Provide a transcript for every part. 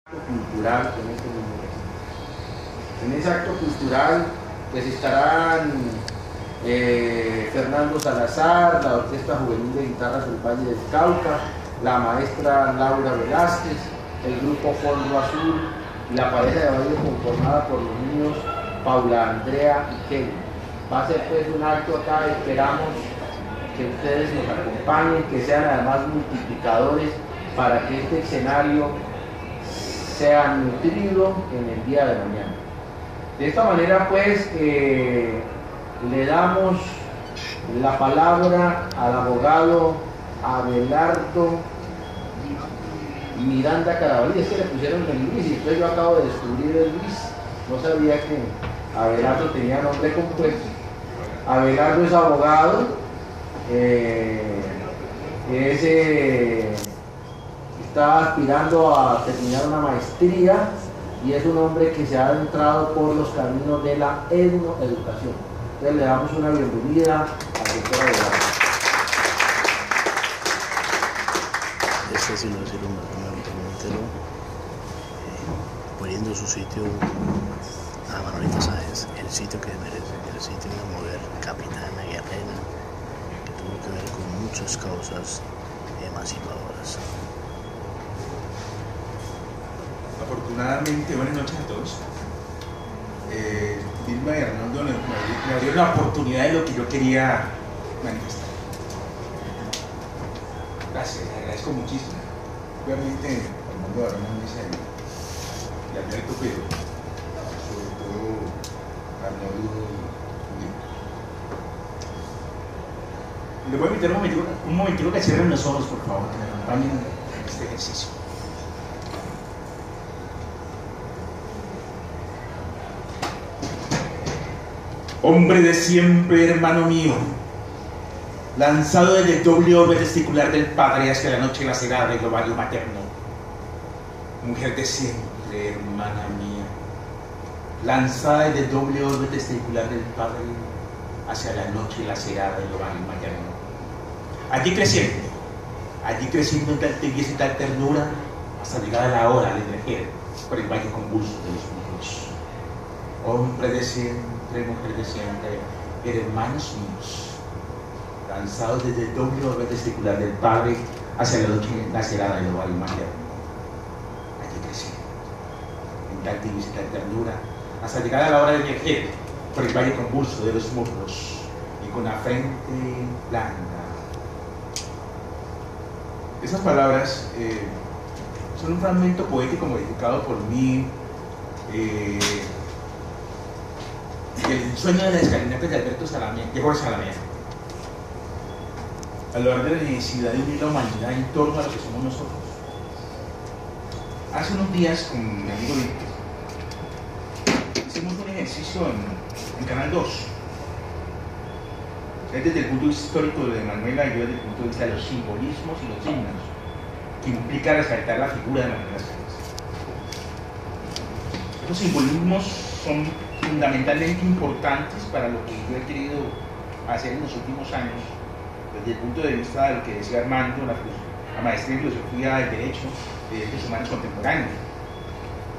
cultural en este mismo recinto. En ese acto cultural pues estarán Fernando Salazar, la Orquesta Juvenil de Guitarras del Valle del Cauca, la maestra Laura Velázquez, el grupo Fondo Azul y la pareja de baile conformada por los niños Paula Andrea y Kelly. Va a ser pues un acto acá, esperamos que ustedes nos acompañen, que sean además multiplicadores para que este escenario sea nutrido en el día de mañana. De esta manera pues le damos la palabra al abogado Abelardo Miranda Carabalí. Es que le pusieron el Luis y entonces yo acabo de descubrir el Luis, no sabía que Abelardo tenía nombre compuesto. Abelardo es abogado, está aspirando a terminar una maestría y es un hombre que se ha adentrado por los caminos de la educación. Entonces le damos una bienvenida al doctor Abelardo. Este sí lo hicieron poniendo su sitio a Manolita Sáenz, el sitio que merece, el sitio de una mujer capitana, guerrera, que tuvo que ver con muchas causas emancipadoras. Afortunadamente, buenas noches a todos. Vilma y Arnoldo me abrieron la oportunidad de lo que yo quería manifestar. Gracias, les agradezco muchísimo. Obviamente, Arnoldo ahora no me dice y Alberto, pero sobre todo Arnoldo y les voy a invitar un momentito que cierren los ojos, por favor, que me acompañen en este ejercicio. Hombre de siempre, hermano mío, lanzado desde el doble orbe testicular del padre hacia la noche lacerada del ovario materno. Mujer de siempre, hermana mía, lanzada desde el doble orbe testicular del padre hacia la noche lacerada del ovario materno. Allí creciendo en tal tibieza y tal ternura, hasta llegar a la hora de emerger por el valle convulso de los muslos. Hombre de siempre, mujer de siempre, hermanos míos, lanzados desde el doble orbe testicular del padre hacia la noche lacerada del ovario materno. Allí creciendo en tal tibieza y tal ternura, hasta llegar a la hora de emerger por el valle convulso de los muslos y con la frente blanda. Esas palabras son un fragmento poético modificado por mí, el sueño de las escalinatas de Alberto Salamea, de Jorge Salamea, a lo largo de la necesidad de unir la humanidad en torno a lo que somos nosotros. Hace unos días con mi amigo Víctor hicimos un ejercicio en Canal 2. Es desde el punto histórico de Manuela y yo desde el punto de vista de los simbolismos y los signos que implica resaltar la figura de Manuela Sáenz. Estos simbolismos son fundamentalmente importantes para lo que yo he querido hacer en los últimos años, desde el punto de vista de lo que decía Armando, la maestría en filosofía del derecho de derechos humanos contemporáneos,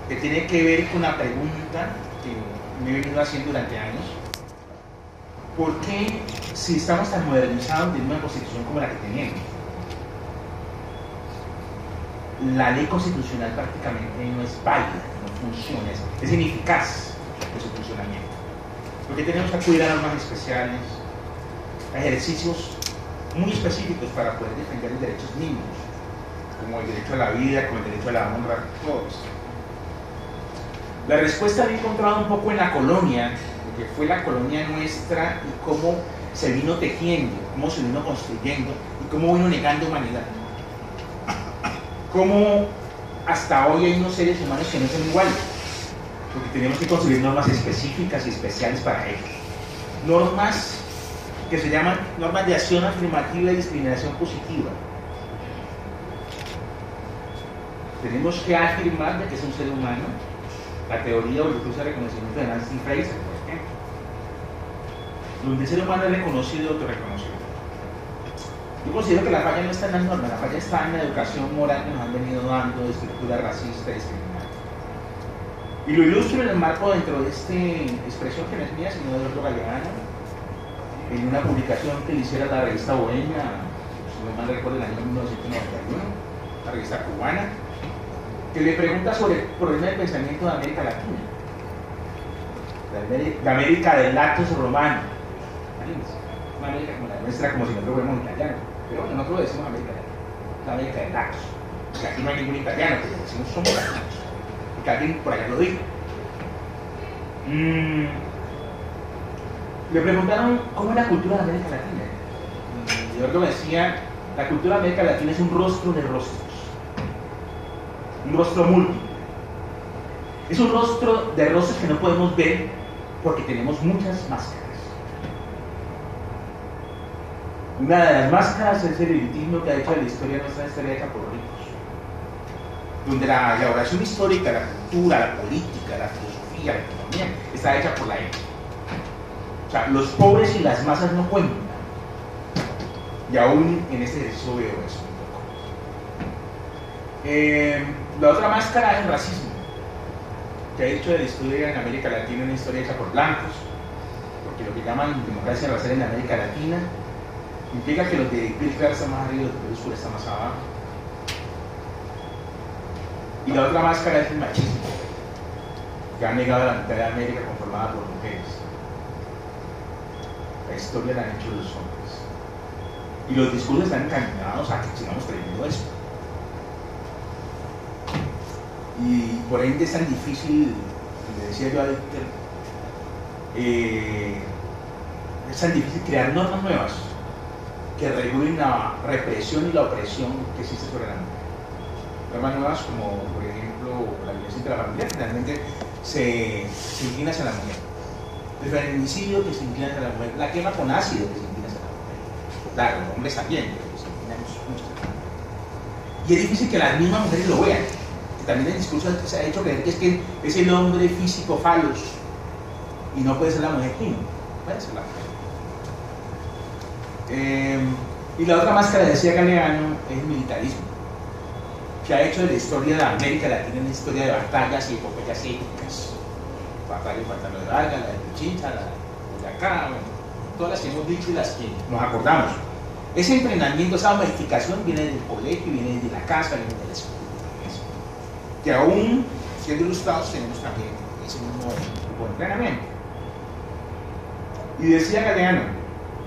que tiene que ver con la pregunta que me he venido haciendo durante años: ¿por qué, si estamos tan modernizados, de una constitución como la que tenemos, la ley constitucional prácticamente no es válida, no funciona, es ineficaz en su funcionamiento? Porque tenemos que acudir a normas especiales, a ejercicios muy específicos para poder defender los derechos mínimos, como el derecho a la vida, como el derecho a la honra, todo esto. La respuesta la he encontrado un poco en la colonia, que fue la colonia nuestra, y cómo se vino tejiendo, cómo se vino construyendo y cómo vino negando humanidad. Cómo hasta hoy hay unos seres humanos que no son iguales, porque tenemos que construir normas específicas y especiales para ellos. Normas que se llaman normas de acción afirmativa y discriminación positiva. Tenemos que afirmar de que es un ser humano, la teoría o el discurso de reconocimiento de Nancy Fraser, por ejemplo, donde el ser humano es reconocido y autorreconocido. Yo considero que la falla no está en las normas, la falla está en la educación moral que nos han venido dando de estructura racista y discriminatoria. Y lo ilustro en el marco dentro de esta expresión que no es mía, sino de Eduardo Galeano, en una publicación que le hiciera la revista Bohemia, si no mal recuerdo, el año 1991, la revista cubana, que le pregunta sobre el problema del pensamiento de América Latina, de América del Lactos romano. Una América como la nuestra, como si nosotros fuéramos italianos, pero bueno, nosotros decimos América Latina, la América del Lactos, porque aquí no hay ningún italiano, pero decimos somos latinos, porque alguien por allá lo dijo. Le preguntaron cómo es la cultura de América Latina. Y Eduardo me decía, la cultura de América Latina es un rostro de rostros, un rostro múltiple. Es un rostro de rostros que no podemos ver porque tenemos muchas máscaras. Una de las máscaras es el elitismo que ha hecho de la historia nuestra historia hecha por ricos, donde la elaboración histórica, la cultura, la política, la filosofía, la economía está hecha por la élite. O sea, los pobres y las masas no cuentan. Y aún en este ejercicio veo eso un poco. La otra máscara es el racismo, que ha hecho de la historia en América Latina una historia hecha por blancos, porque lo que llaman democracia racial en América Latina implica que los de piel clara están más arriba y los de piel oscura están más abajo. Y la otra máscara es el machismo, que ha negado la mitad de América conformada por mujeres. La historia la han hecho los hombres. Y los discursos están encaminados a que sigamos creyendo eso. Y por ende es tan difícil, le decía yo a Víctor, es tan difícil crear normas nuevas que regulen la represión y la opresión que existe sobre la mujer. Normas nuevas como, por ejemplo, la violencia intrafamiliar, que realmente se inclina hacia la mujer. El feminicidio que se inclina hacia la mujer, la quema con ácido que se inclina hacia la mujer. Claro, los hombres también, pero se inclinan mucho. Y es difícil que las mismas mujeres lo vean. También el discurso se ha hecho creer que es el hombre físico falos y no puede ser la mujer gino, puede ser la mujer. Y la otra máscara, decía Galeano, es el militarismo, que ha hecho de la historia de América Latina una historia de batallas y epopeyas épicas. Batallas, Pantano de Vargas, la de Pichincha, la de acá, bueno, todas las que hemos dicho y las que nos acordamos. Ese entrenamiento, esa modificación viene del colegio, viene de la casa, viene de la escuela. Que aún siendo ilustrados tenemos también ese mismo tipo de entrenamiento. Y decía Galeano,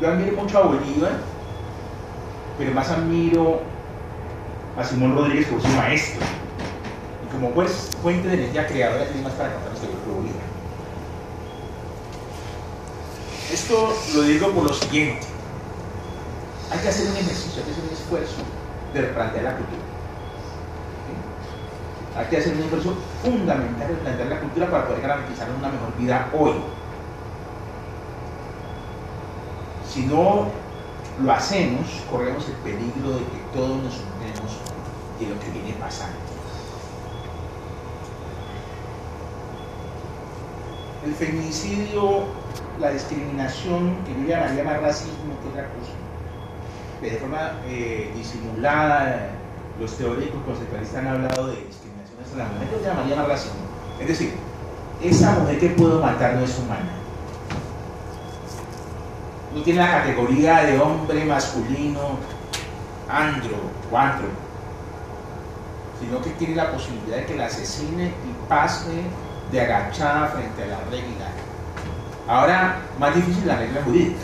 yo admiro mucho a Bolívar, pero más admiro a Simón Rodríguez por su maestro, y como pues fuente de energía creadora tiene más para contarnos sobre Bolívar. Esto lo digo por lo siguiente: hay que hacer un ejercicio, hay que hacer un esfuerzo de replantear la cultura. Hay que hacer un esfuerzo fundamental de plantear la cultura para poder garantizar una mejor vida hoy. Si no lo hacemos, corremos el peligro de que todos nos hundemos de lo que viene pasando. El feminicidio, la discriminación, que yo llamaría más racismo que otra cosa, de forma disimulada, los teóricos conceptualistas han hablado de discriminación hacia la mujer, yo llamaría más racismo. Es decir, esa mujer que puedo matar no es humana. No tiene la categoría de hombre masculino, andro o antro, sino que tiene la posibilidad de que la asesine y pase de agachada frente a la regla. Ahora, más difícil la regla jurídica,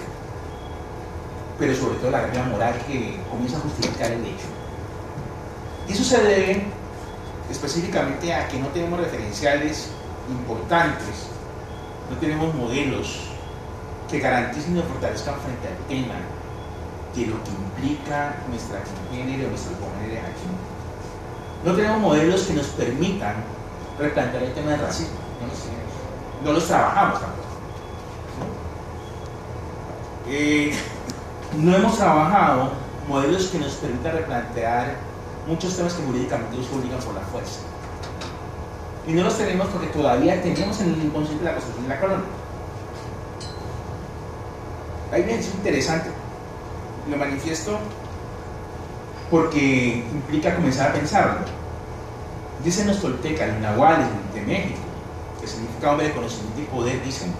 pero sobre todo la regla moral que comienza a justificar el hecho. Y eso se debe específicamente a que no tenemos referenciales importantes, no tenemos modelos que garanticen y nos fortalezcan frente al tema de lo que implica nuestra congénere o nuestros congéneres aquí. No tenemos modelos que nos permitan replantear el tema del racismo, no los trabajamos tampoco. No hemos trabajado modelos que nos permitan replantear muchos temas que jurídicamente nos obligan por la fuerza. Y no los tenemos porque todavía tenemos en el inconsciente la construcción de la colonia. Ahí bien, es interesante. Lo manifiesto porque implica comenzar a pensarlo. Dicen los toltecas, los nahuales de México, que significa hombre de conocimiento y poder, dicen,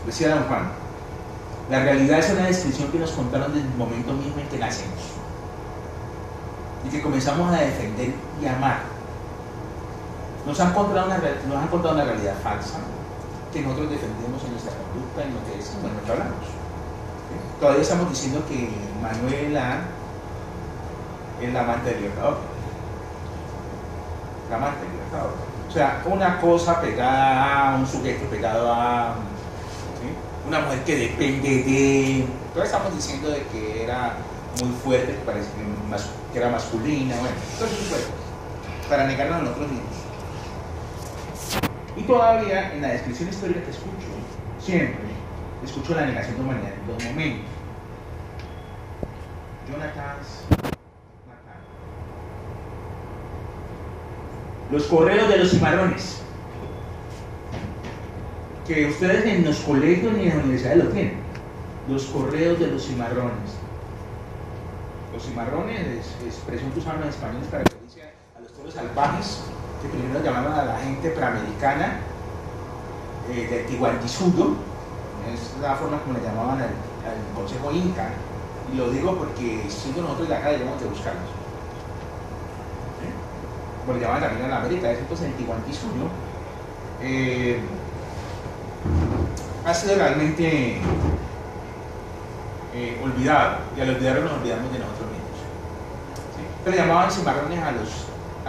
decía don Juan, la realidad es una descripción que nos contaron desde el momento mismo en que nacemos y que comenzamos a defender y amar. Nos han contado una realidad falsa que nosotros defendemos en nuestra conducta, en lo que decimos, en lo que hablamos. ¿Sí? Todavía estamos diciendo que Manuela es la amante del libertador. La amante del libertador. O sea, una cosa pegada a un sujeto, pegado a, ¿sí?, una mujer que depende de... Todavía estamos diciendo de que era muy fuerte, que parece que era masculina, bueno, todo eso es fuerte, para negarnos a nosotros mismos. Y todavía en la descripción histórica que escucho, siempre escucho la negación de humanidad en dos momentos. Jonathan, los correos de los cimarrones, que ustedes en los colegios ni en las universidades lo tienen. Los correos de los cimarrones. Los cimarrones es expresión que usaban los españoles para referirse a los toros salvajes, que primero llamaban a la gente preamericana del Tihuantinsuyo, es la forma como le llamaban al Consejo Inca, y lo digo porque siendo nosotros de acá debemos de buscarlos. Como le llamaban también a la América, es entonces el Tihuantinsuyo, ha sido realmente olvidado, y al olvidarlo nos olvidamos de nosotros mismos. ¿Sí? Pero llamaban cimarrones a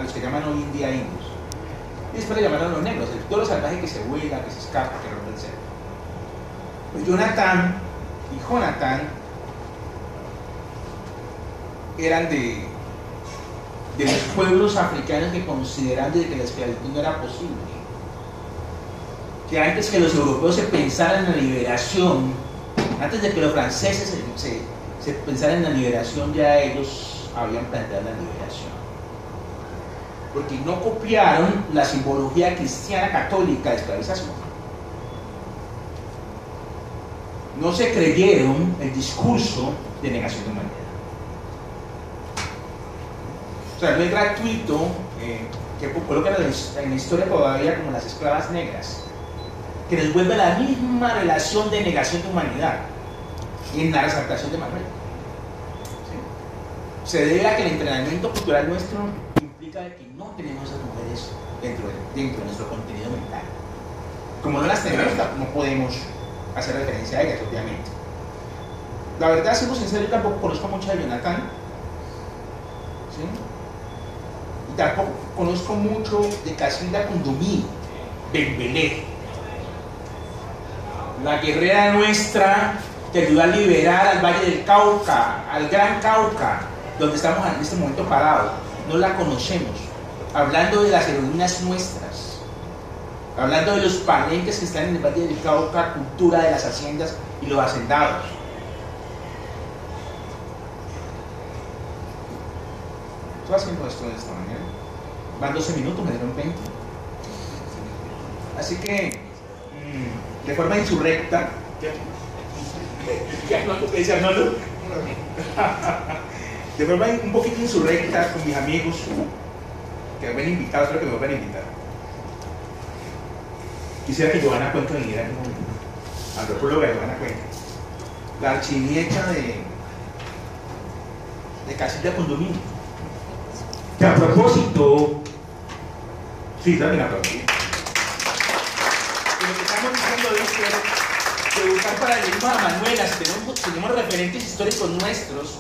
los que llaman hoy en día indios. Y después le llamaron a los negros, el toro salvaje que se vuela, que se escapa, que rompe el cerro. Pues Jonathan y Jonathan eran de los pueblos africanos que consideraban desde que la esclavitud no era posible, que antes que los europeos se pensaran en la liberación, antes de que los franceses se pensaran en la liberación, ya ellos habían planteado la liberación. Porque no copiaron la simbología cristiana católica de esclavización. No se creyeron el discurso de negación de humanidad. O sea, no es gratuito que colocan en la historia todavía como las esclavas negras, que les vuelve la misma relación de negación de humanidad en la resaltación de Manuel. ¿Sí? Se debe a que el entrenamiento cultural nuestro implica que no tenemos a esas mujeres dentro de nuestro contenido mental. Como no las tenemos, no podemos hacer referencia a ellas, obviamente. La verdad, siendo sincero, yo tampoco conozco mucho a Jonathan, ¿sí? Y tampoco conozco mucho de Casilda Cundomí, Bembelé, la guerrera nuestra que ayudó a liberar al Valle del Cauca, al Gran Cauca, donde estamos en este momento parados. No la conocemos. Hablando de las heroínas nuestras, hablando de los palenques que están en el Valle del Cauca, cultura de las haciendas y los hacendados. Estoy haciendo esto de esta manera. Van 12 minutos, me dieron 20. Así que, de forma insurrecta, de forma un poquito insurrecta con mis amigos que me han invitado, creo que me van a invitar. Quisiera que Joana Cuenca viniera como antropóloga de Joana Cuenca, la archiniecha de Casilda Cundomí, que a propósito, sí, también aplaudí. Lo que estamos diciendo es que buscar paralelismos a Manuela, si tenemos referentes históricos nuestros,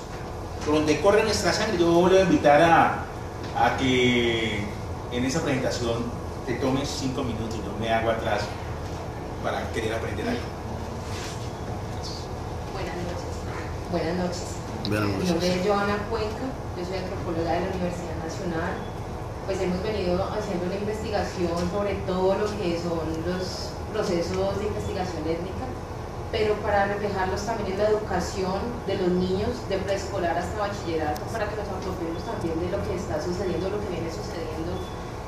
por donde corre nuestra sangre, yo voy a invitar a que en esa presentación te tomes 5 minutos, yo me hago atrás para querer aprender algo. Buenas noches. Mi nombre es Joana Cuenca, yo soy antropóloga de la Universidad Nacional. Pues hemos venido haciendo una investigación sobre todo lo que son los procesos de investigación étnica, pero para reflejarlos también en la educación de los niños de preescolar hasta bachillerato, para que nos apropiemos también de lo que está sucediendo, lo que viene sucediendo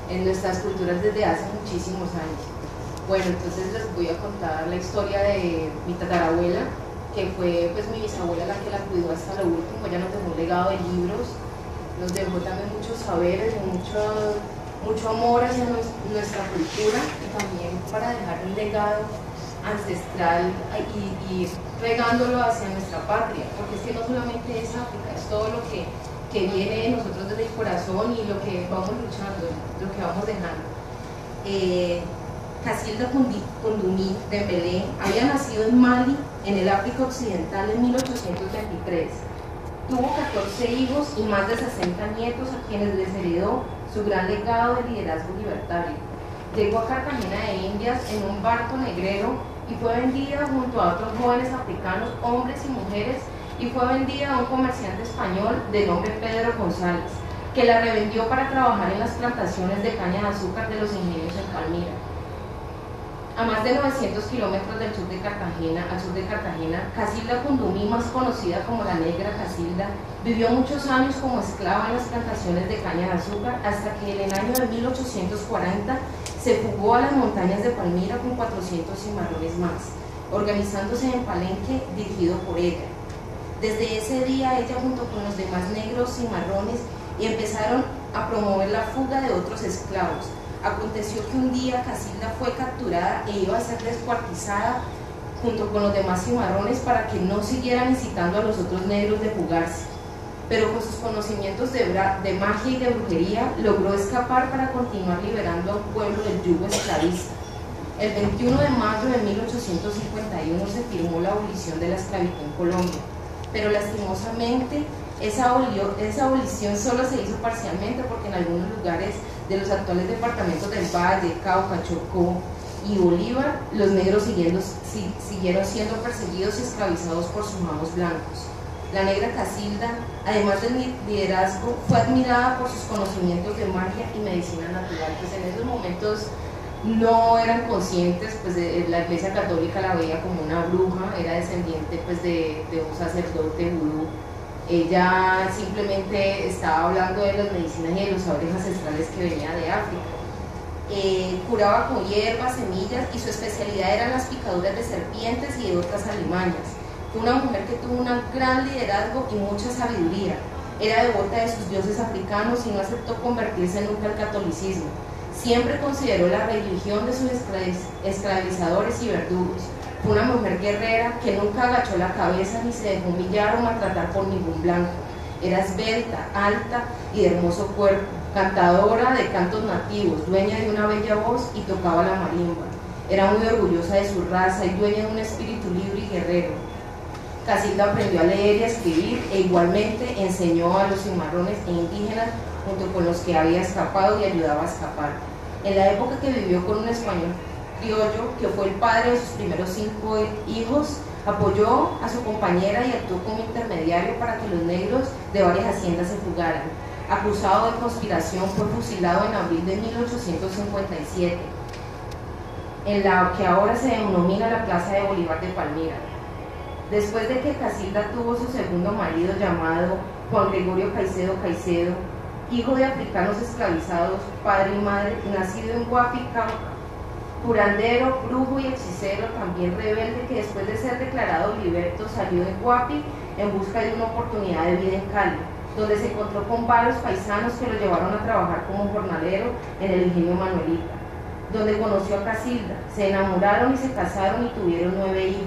en nuestras culturas desde hace muchísimos años. Bueno, entonces les voy a contar la historia de mi tatarabuela, que fue pues mi bisabuela la que la cuidó hasta lo último. Ella nos dejó un legado de libros, nos dejó también muchos saberes, mucho amor hacia nuestra cultura, y también para dejar un legado ancestral y regándolo hacia nuestra patria, porque es que no solamente es África, es todo lo que viene de nosotros desde el corazón y lo que vamos luchando, lo que vamos dejando. Casilda Kundumi Dembélé había nacido en Mali, en el África Occidental, en 1823. Tuvo 14 hijos y más de 60 nietos, a quienes les heredó su gran legado de liderazgo libertario. Llegó a Cartagena de Indias en un barco negrero y fue vendida junto a otros jóvenes africanos, hombres y mujeres, y fue vendida a un comerciante español de nombre Pedro González, que la revendió para trabajar en las plantaciones de caña de azúcar de los ingenios en Palmira. A más de 900 kilómetros al sur de Cartagena, Casilda Kundumi, más conocida como la Negra Casilda, vivió muchos años como esclava en las plantaciones de caña de azúcar, hasta que en el año de 1840 se fugó a las montañas de Palmira con 400 cimarrones más, organizándose en Palenque, dirigido por ella. Desde ese día, ella junto con los demás negros cimarrones empezaron a promover la fuga de otros esclavos. Aconteció que un día Casilda fue capturada e iba a ser descuartizada junto con los demás cimarrones para que no siguieran incitando a los otros negros de fugarse. Pero con sus conocimientos de magia y de brujería logró escapar para continuar liberando a un pueblo del yugo esclavista. El 21 de mayo de 1851 se firmó la abolición de la esclavitud en Colombia, pero lastimosamente esa abolición solo se hizo parcialmente, porque en algunos lugares de los actuales departamentos del Valle, Cauca, Chocó y Bolívar, los negros siguieron siendo perseguidos y esclavizados por sus amos blancos. La Negra Casilda, además del liderazgo, fue admirada por sus conocimientos de magia y medicina natural, pues en esos momentos no eran conscientes, pues la Iglesia Católica la veía como una bruja, era descendiente pues de un sacerdote vudú. Ella simplemente estaba hablando de las medicinas y de los saberes ancestrales que venía de África. Curaba con hierbas, semillas, y su especialidad eran las picaduras de serpientes y de otras alimañas. Fue una mujer que tuvo un gran liderazgo y mucha sabiduría. Era devota de sus dioses africanos y no aceptó convertirse nunca al catolicismo. Siempre consideró la religión de sus esclavizadores y verdugos. Fue una mujer guerrera que nunca agachó la cabeza ni se dejó humillar o maltratar por ningún blanco. Era esbelta, alta y de hermoso cuerpo, cantadora de cantos nativos, dueña de una bella voz y tocaba la marimba. Era muy orgullosa de su raza y dueña de un espíritu libre y guerrero. Casilda aprendió a leer y a escribir e igualmente enseñó a los cimarrones e indígenas junto con los que había escapado y ayudaba a escapar. En la época que vivió con un español criollo, que fue el padre de sus primeros 5 hijos, apoyó a su compañera y actuó como intermediario para que los negros de varias haciendas se fugaran. Acusado de conspiración, fue fusilado en abril de 1857, en la que ahora se denomina la Plaza de Bolívar de Palmira. Después de que Casilda tuvo su segundo marido, llamado Juan Gregorio Caicedo Caicedo, hijo de africanos esclavizados, padre y madre, nacido en Guapi, Cauca, curandero, brujo y hechicero, también rebelde, que después de ser declarado liberto salió de Guapi en busca de una oportunidad de vida en Cali, donde se encontró con varios paisanos que lo llevaron a trabajar como jornalero en el ingenio Manuelita, donde conoció a Casilda. Se enamoraron y se casaron y tuvieron 9 hijos.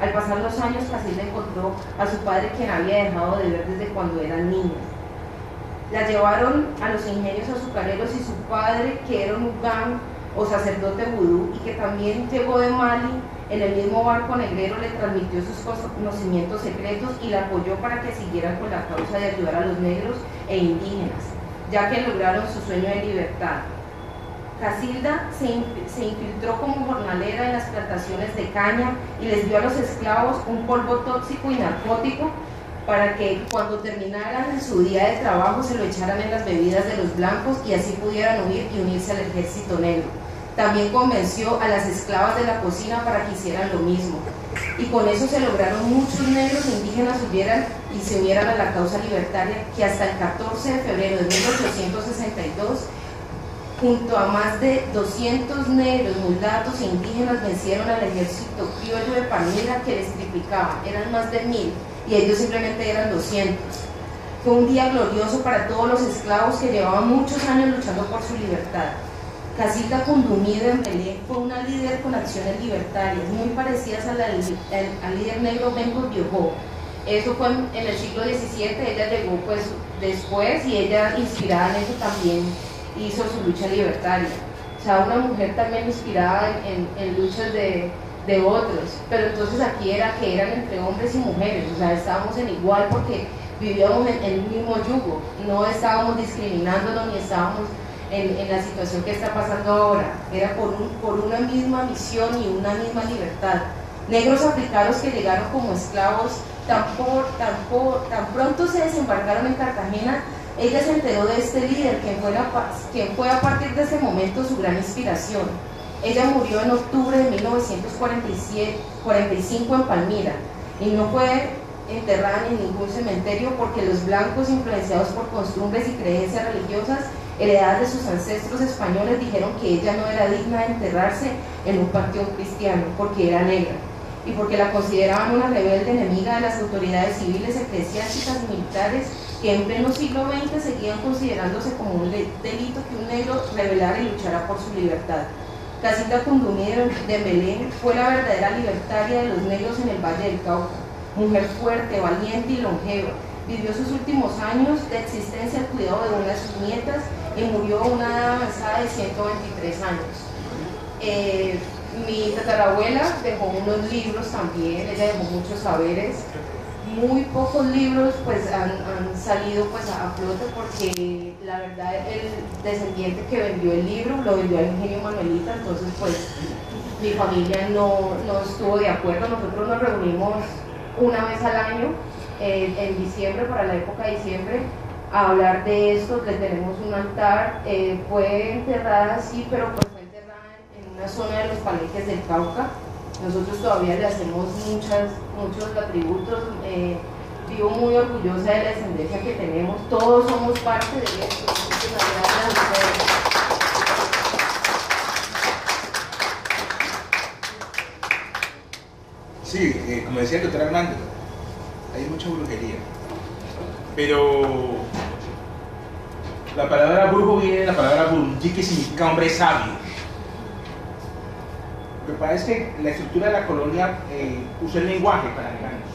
Al pasar los años, Casilda encontró a su padre, quien había dejado de ver desde cuando eran niños. La llevaron a los ingenios azucareros y su padre, que era un ugán o sacerdote vudú y que también llegó de Mali, en el mismo barco negrero, le transmitió sus conocimientos secretos y la apoyó para que siguiera con la causa de ayudar a los negros e indígenas, ya que lograron su sueño de libertad. Casilda se infiltró como jornalera en las plantaciones de caña y les dio a los esclavos un polvo tóxico y narcótico para que cuando terminaran su día de trabajo se lo echaran en las bebidas de los blancos y así pudieran huir y unirse al ejército negro. También convenció a las esclavas de la cocina para que hicieran lo mismo. Y con eso se lograron muchos negros e indígenas se unieran a la causa libertaria, que hasta el 14 de febrero de 1862 junto a más de 200 negros, mulatos e indígenas, vencieron al ejército criollo de Palmira, que les triplicaba, eran más de 1000 y ellos simplemente eran 200. Fue un día glorioso para todos los esclavos que llevaban muchos años luchando por su libertad. Casita Cundumí de Belén fue una líder con acciones libertarias, muy parecidas al líder negro Bengo Biojó. Eso fue en el siglo XVII, ella llegó pues después y ella, inspirada en eso, también hizo su lucha libertaria. O sea, una mujer también inspirada en luchas de otros, pero entonces aquí era que eran entre hombres y mujeres, o sea, estábamos en igual porque vivíamos en el mismo yugo, no estábamos discriminándonos ni estábamos en la situación que está pasando ahora, era por una misma misión y una misma libertad. Negros africanos que llegaron como esclavos, tan pronto se desembarcaron en Cartagena, ella se enteró de este líder, quien fue a partir de ese momento su gran inspiración. Ella murió en octubre de 1945 en Palmira y no fue enterrada en ningún cementerio porque los blancos, influenciados por costumbres y creencias religiosas heredadas de sus ancestros españoles, dijeron que ella no era digna de enterrarse en un panteón cristiano porque era negra y porque la consideraban una rebelde enemiga de las autoridades civiles, eclesiásticas y militares que en pleno siglo XX seguían considerándose como un delito que un negro rebelara y luchara por su libertad. Casita Cundumí de Belén fue la verdadera libertaria de los negros en el Valle del Cauca, mujer fuerte, valiente y longeva. Vivió sus últimos años de existencia al cuidado de una de sus nietas y murió a una edad avanzada de 123 años. Mi tatarabuela dejó unos libros también, ella dejó muchos saberes. Muy pocos libros pues han salido pues a flote porque la verdad el descendiente que vendió el libro lo vendió al ingenio Manuelita, entonces pues mi familia no estuvo de acuerdo. Nosotros nos reunimos una vez al año en diciembre, para la época de diciembre, a hablar de esto. Le tenemos un altar, fue enterrada sí, pero pues fue enterrada en una zona de los Palenques del Cauca. Nosotros todavía le hacemos muchos atributos. Vivo muy orgullosa de la descendencia que tenemos, todos somos parte de esto. Muchísimas gracias a ustedes. Sí, como decía el doctor Armando, hay mucha brujería, pero la palabra brujo viene de la palabra burundí, que significa hombre sabio. Lo que pasa es que la estructura de la colonia usó el lenguaje para negarnos.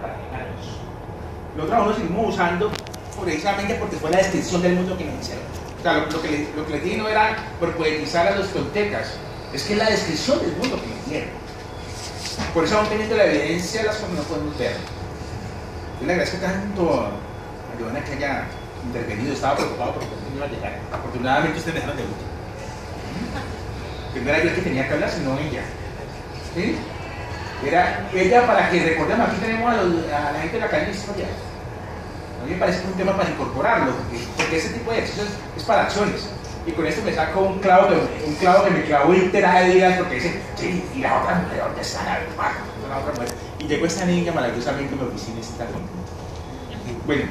Para negarnos. Nosotros lo seguimos usando precisamente porque fue la descripción del mundo que nos hicieron. O sea, lo que les dije no era por poetizar a los toltecas, es que es la descripción del mundo que nos dieron. Por eso, aún teniendo la evidencia, las cosas no podemos ver. Yo le agradezco tanto a Joana que haya intervenido. Estaba preocupado porque no iba a llegar. Afortunadamente ustedes me dejaron de último. Que no era yo el que tenía que hablar, sino ella. ¿Sí? Era ella, para que recordemos, aquí tenemos a la gente de la calle de historia. A mí me parece que es un tema para incorporarlo, porque ese tipo de ejercicios es para acciones. Y con esto me saco un clavo que me clavó entera de días, porque dicen, sí, y la otra mujer, ¿dónde está la otra mujer? Y llegó esta niña maravillosamente a mi oficina y se está conmigo. Bueno,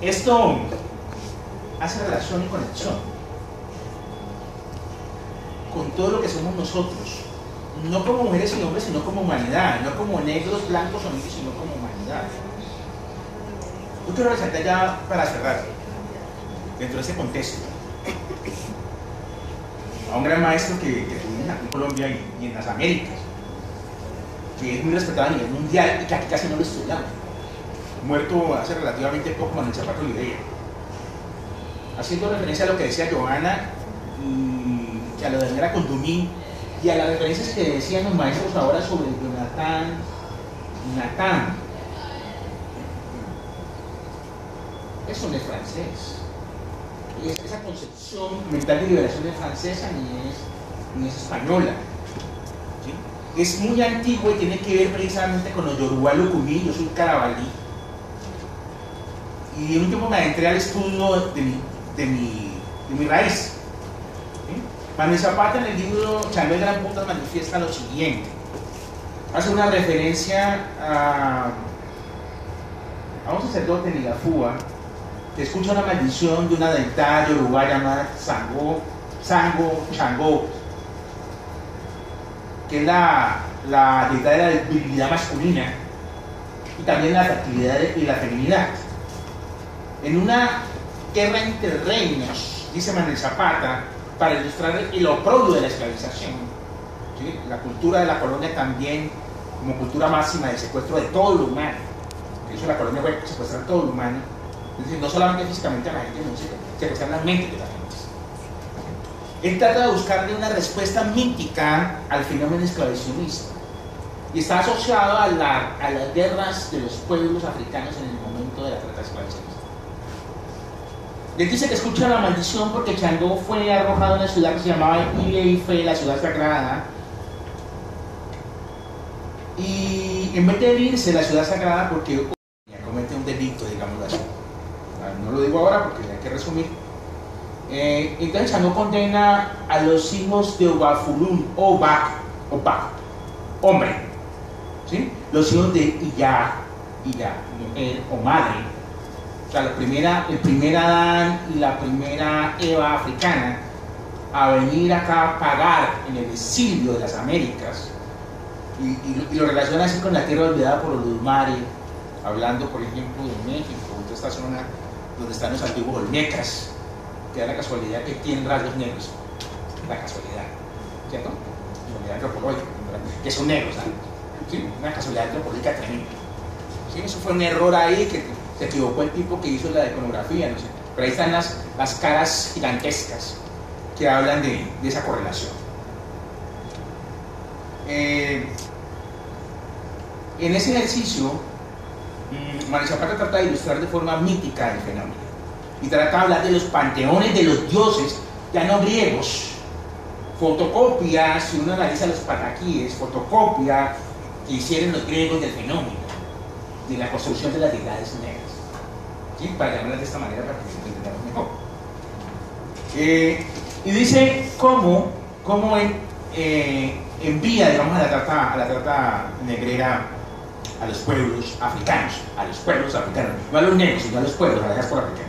esto hace relación y conexión con todo lo que somos nosotros, no como mujeres y hombres, sino como humanidad, no como negros, blancos o negros, sino como humanidad. Yo quiero resaltar ya para cerrar, dentro de ese contexto, a un gran maestro que tuvimos aquí en Colombia y en las Américas, que es muy respetado a nivel mundial y que aquí casi no lo estudiamos, muerto hace relativamente poco, Manuel Zapata Oliveira, haciendo referencia a lo que decía Joana y a lo de Daniela Cundumí y a las referencias que decían los maestros ahora sobre Natán. Eso no es francés. Esa concepción mental de liberación es francesa ni es española. ¿Sí? Es muy antiguo y tiene que ver precisamente con los Yoruba Lucumí. Yo soy carabalí. Y de un tiempo me adentré al estudio de mi raíz. ¿Sí? Manuel Zapata en el libro Chambé de Gran Punta manifiesta lo siguiente. Hace una referencia a un sacerdote de Nigafúa se escucha una maldición de una deidad yoruba llamada Sango Changó, que es la deidad de la virilidad masculina y también la fertilidad y la feminidad. En una guerra entre reinos, dice Manuel Zapata, para ilustrar el oprobio de la esclavización, ¿sí? La cultura de la colonia también como cultura máxima de secuestro de todo lo humano. De hecho, la colonia fue secuestrar todo lo humano, es decir, no solamente físicamente a la gente, no, secuestrar la mente de la gente. Él trata de buscarle una respuesta mítica al fenómeno esclavicionista y está asociado a las guerras de los pueblos africanos en el momento de la trata esclavicionista. Él dice que escucha la maldición porque Changó fue arrojado a una ciudad que se llamaba Ile-Ife, la ciudad sagrada, y en vez de irse la ciudad sagrada porque comete un delito, digámoslo así. No lo digo ahora porque hay que resumir. Entonces Changó condena a los hijos de Obafulun, Obak, hombre, ¿sí? Los hijos de Iya, mujer o madre, o sea, el primer Adán y la primera Eva africana, a venir acá a pagar en el exilio de las Américas, y lo relaciona así con la tierra olvidada por los mares, hablando por ejemplo de México, de esta zona donde están los antiguos olmecas, que da la casualidad que tienen rasgos negros, la casualidad, ¿cierto? Casualidad antropológica, que son negros, ¿sabes? ¿Sí? Una casualidad antropológica tremenda. ¿Sí? Eso fue un error ahí que se equivocó el tipo que hizo la iconografía, no sé. Pero ahí están las caras gigantescas que hablan de esa correlación. En ese ejercicio, Manuel Zapata trata de ilustrar de forma mítica el fenómeno y trata de hablar de los panteones de los dioses, ya no griegos, fotocopia, si uno analiza los pataquíes, fotocopia que hicieron los griegos del fenómeno, de la construcción de las deidades negras, ¿sí? Para llamarlas de esta manera para que lo entendamos mejor. Y dice cómo envía, digamos, a la trata negrera a los pueblos africanos, no a los negros, sino a los pueblos, a la diáspora africana.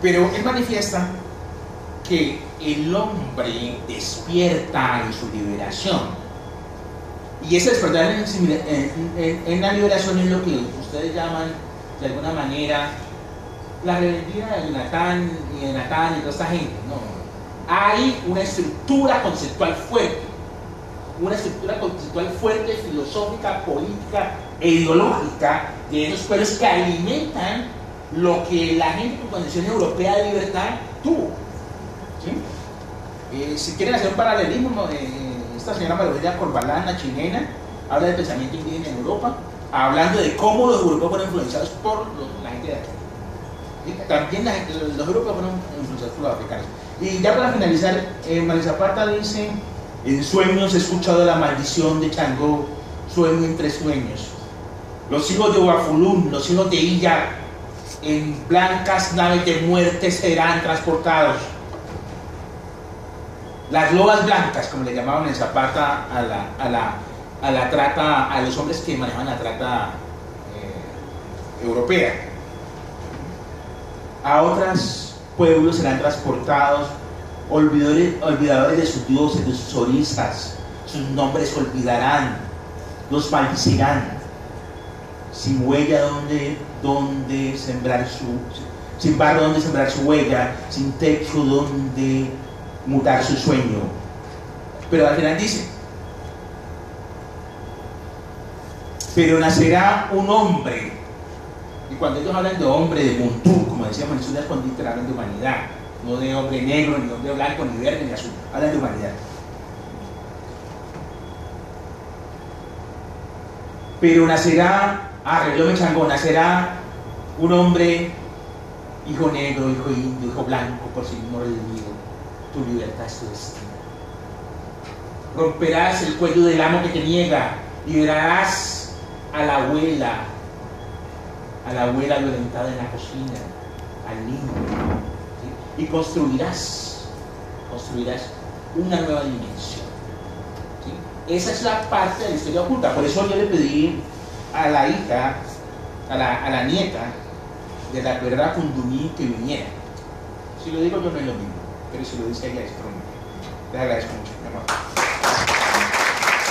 Pero él manifiesta que el hombre despierta en su liberación, y ese despertar en la liberación es lo que ustedes llaman de alguna manera la rebeldía de Natán y toda esta gente. No, hay una estructura conceptual fuerte, filosófica, política e ideológica de esos pueblos que alimentan lo que la gente con condición europea de libertad tuvo. ¿Sí? Si quieren hacer un paralelismo, esta señora María Corbalán, la chilena, habla del pensamiento indígena en Europa, hablando de cómo los europeos fueron influenciados por la gente de aquí. ¿Sí? También los europeos fueron influenciados por los africanos. Y ya para finalizar, Manuel Zapata dice: en sueños he escuchado la maldición de Changó, sueño entre sueños. Los hijos de Obafulun, los hijos de Iya, en blancas naves de muerte serán transportados. Las lobas blancas, como le llamaban en Zapata a la trata, a los hombres que manejaban la trata europea. A otros pueblos serán transportados, olvidadores de sus dioses, de sus orisas, sus nombres olvidarán, los maldicirán, sin huella donde sembrar sin barro donde sembrar su huella, sin techo donde mutar su sueño. Pero al final dice: pero nacerá un hombre. Y cuando ellos hablan de hombre, de Montú, como decíamos, eso ya es literalmente de humanidad, no de hombre negro, ni hombre blanco, ni verde, ni azul, hablan de humanidad. Pero nacerá, Reloj Changó, nacerá un hombre, hijo negro, hijo indio, hijo blanco, por si no lo digo, tu libertad es tu destino. Romperás el cuello del amo que te niega, liberarás a la abuela violentada en la cocina, al niño, ¿sí? Y construirás una nueva dimensión, ¿sí? Esa es la parte de la historia oculta. Por eso yo le pedí a la hija, a la nieta, de la verdad Kundumí que viniera. Si lo digo yo no es lo mismo, pero si lo dice ella es otro. Les agradezco mucho, mi amor.